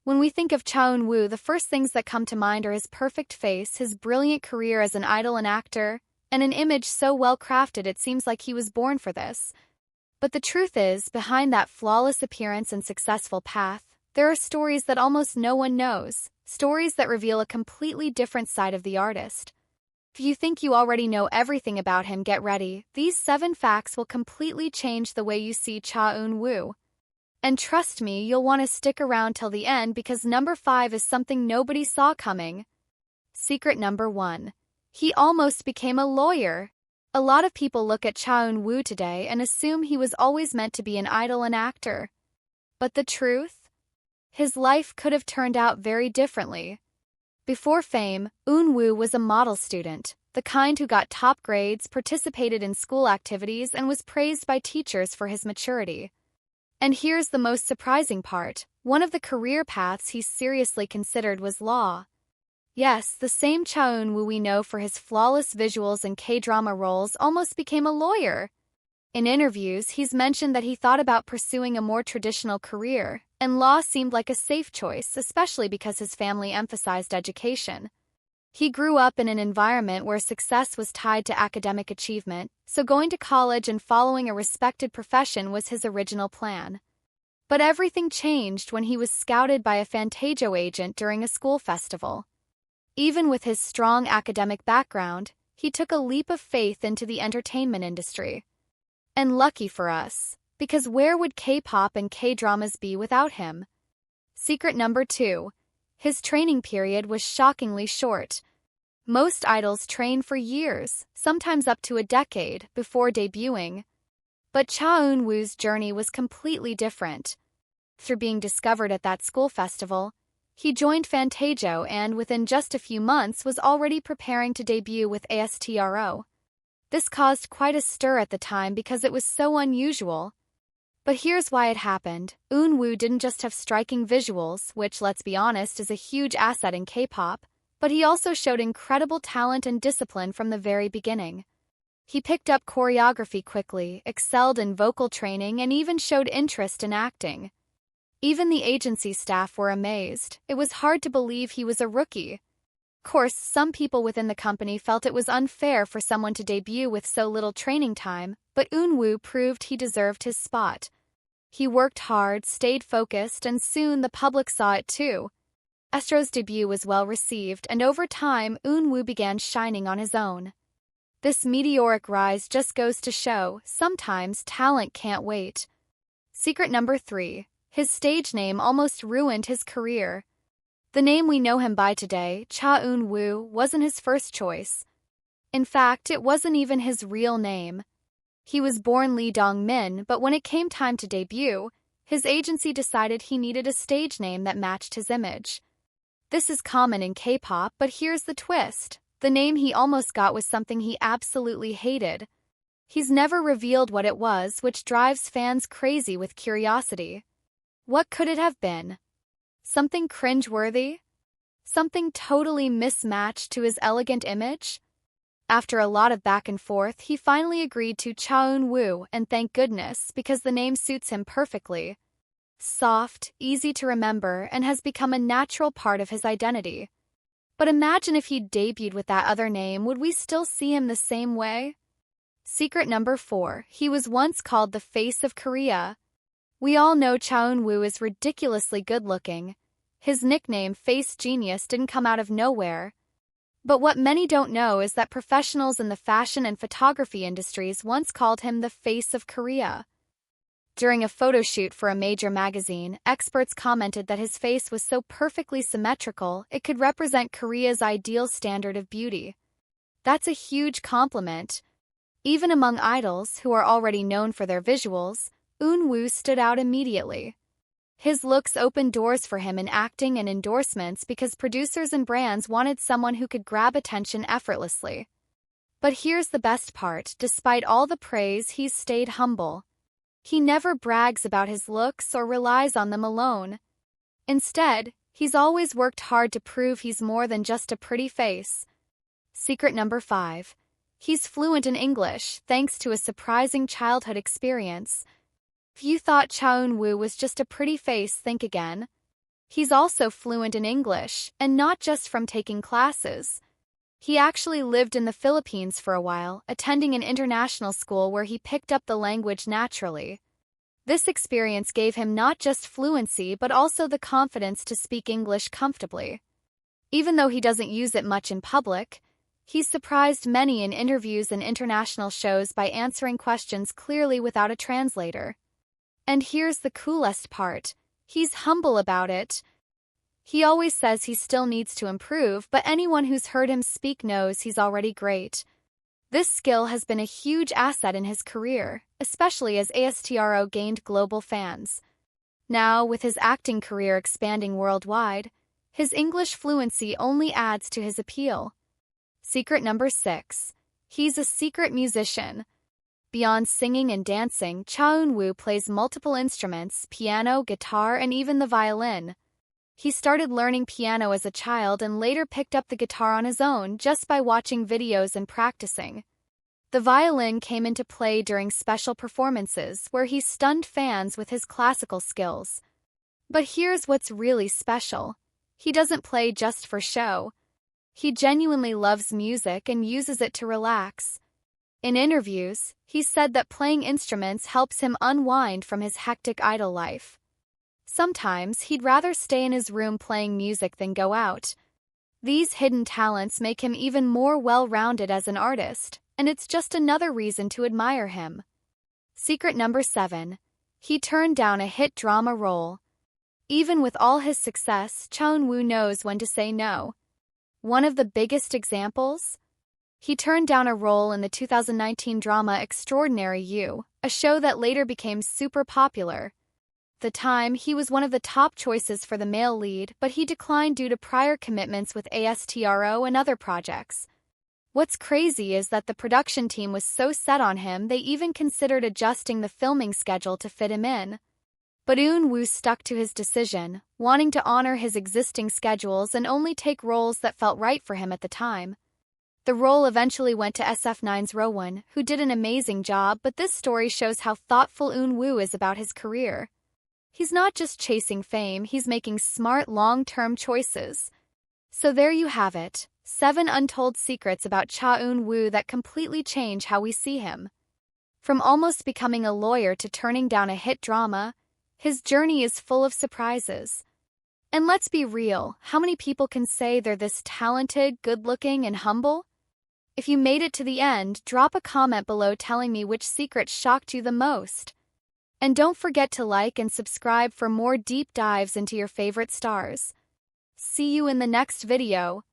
When we think of Cha Eun Woo, the first things that come to mind are his perfect face, his brilliant career as an idol and actor, and an image so well crafted it seems like he was born for this. But the truth is, behind that flawless appearance and successful path, there are stories that almost no one knows, stories that reveal a completely different side of the artist. If you think you already know everything about him, get ready. These 7 facts will completely change the way you see Cha Eun Woo. And trust me, you'll want to stick around till the end because number 5 is something nobody saw coming. Secret number 1. He almost became a lawyer. A lot of people look at Cha Eun Woo today and assume he was always meant to be an idol and actor. But the truth? His life could have turned out very differently. Before fame, Eun Woo was a model student, the kind who got top grades, participated in school activities, and was praised by teachers for his maturity. And here's the most surprising part. One of the career paths he seriously considered was law. Yes, the same Cha Eun Woo we know for his flawless visuals and K-drama roles almost became a lawyer. In interviews, he's mentioned that he thought about pursuing a more traditional career, and law seemed like a safe choice, especially because his family emphasized education. He grew up in an environment where success was tied to academic achievement, so going to college and following a respected profession was his original plan. But everything changed when he was scouted by a Fantajo agent during a school festival. Even with his strong academic background, he took a leap of faith into the entertainment industry. And lucky for us, because where would K-pop and K-dramas be without him? Secret number 2. His training period was shockingly short. Most idols train for years, sometimes up to a decade, before debuting. But Cha Eun Woo's journey was completely different. Through being discovered at that school festival, he joined Fantajo and within just a few months was already preparing to debut with ASTRO. This caused quite a stir at the time because it was so unusual. But here's why it happened. Eun Woo didn't just have striking visuals, which, let's be honest, is a huge asset in K-pop, but he also showed incredible talent and discipline from the very beginning. He picked up choreography quickly, excelled in vocal training, and even showed interest in acting. Even the agency staff were amazed. It was hard to believe he was a rookie. Of course, some people within the company felt it was unfair for someone to debut with so little training time, but Eun Woo proved he deserved his spot. He worked hard, stayed focused, and soon the public saw it too. Astro's debut was well received, and over time, Eun Woo began shining on his own. This meteoric rise just goes to show, sometimes talent can't wait. Secret number 3. His stage name almost ruined his career. The name we know him by today, Cha Eun Woo, wasn't his first choice. In fact, it wasn't even his real name. He was born Lee Dong-min, but when it came time to debut, his agency decided he needed a stage name that matched his image. This is common in K-pop, but here's the twist. The name he almost got was something he absolutely hated. He's never revealed what it was, which drives fans crazy with curiosity. What could it have been? Something cringeworthy? Something totally mismatched to his elegant image? After a lot of back and forth, he finally agreed to Cha Eun Woo, and thank goodness, because the name suits him perfectly. Soft, easy to remember, and has become a natural part of his identity. But imagine if he'd debuted with that other name, would we still see him the same way? Secret number 4. He was once called the face of Korea. We all know Cha Eun Woo is ridiculously good-looking. His nickname, Face Genius, didn't come out of nowhere. But what many don't know is that professionals in the fashion and photography industries once called him the face of Korea. During a photo shoot for a major magazine, experts commented that his face was so perfectly symmetrical it could represent Korea's ideal standard of beauty. That's a huge compliment. Even among idols, who are already known for their visuals, Eun Woo stood out immediately. His looks opened doors for him in acting and endorsements because producers and brands wanted someone who could grab attention effortlessly. But here's the best part, despite all the praise, he's stayed humble. He never brags about his looks or relies on them alone. Instead, he's always worked hard to prove he's more than just a pretty face. Secret number 5. He's fluent in English, thanks to a surprising childhood experience. If you thought Cha Eun Woo was just a pretty face, think again. He's also fluent in English, and not just from taking classes. He actually lived in the Philippines for a while, attending an international school where he picked up the language naturally. This experience gave him not just fluency but also the confidence to speak English comfortably. Even though he doesn't use it much in public, he's surprised many in interviews and international shows by answering questions clearly without a translator. And here's the coolest part. He's humble about it. He always says he still needs to improve, but anyone who's heard him speak knows he's already great. This skill has been a huge asset in his career, especially as ASTRO gained global fans. Now, with his acting career expanding worldwide, his English fluency only adds to his appeal. Secret number 6. He's a secret musician. Beyond singing and dancing, Cha Eun Woo plays multiple instruments: piano, guitar, and even the violin. He started learning piano as a child and later picked up the guitar on his own just by watching videos and practicing. The violin came into play during special performances where he stunned fans with his classical skills. But here's what's really special. He doesn't play just for show. He genuinely loves music and uses it to relax. In interviews, he said that playing instruments helps him unwind from his hectic idol life. Sometimes he'd rather stay in his room playing music than go out. These hidden talents make him even more well-rounded as an artist, and it's just another reason to admire him. Secret number 7. He turned down a hit drama role. Even with all his success, Cha Eun Woo knows when to say no. One of the biggest examples? He turned down a role in the 2019 drama Extraordinary You, a show that later became super popular. At the time, he was one of the top choices for the male lead, but he declined due to prior commitments with ASTRO and other projects. What's crazy is that the production team was so set on him they even considered adjusting the filming schedule to fit him in. But Eun Woo stuck to his decision, wanting to honor his existing schedules and only take roles that felt right for him at the time. The role eventually went to SF9's Rowan, who did an amazing job, but this story shows how thoughtful Eun Woo is about his career. He's not just chasing fame, he's making smart, long-term choices. So there you have it, 7 untold secrets about Cha Eun Woo that completely change how we see him. From almost becoming a lawyer to turning down a hit drama, his journey is full of surprises. And let's be real, how many people can say they're this talented, good-looking, and humble? If you made it to the end, drop a comment below telling me which secret shocked you the most. And don't forget to like and subscribe for more deep dives into your favorite stars. See you in the next video.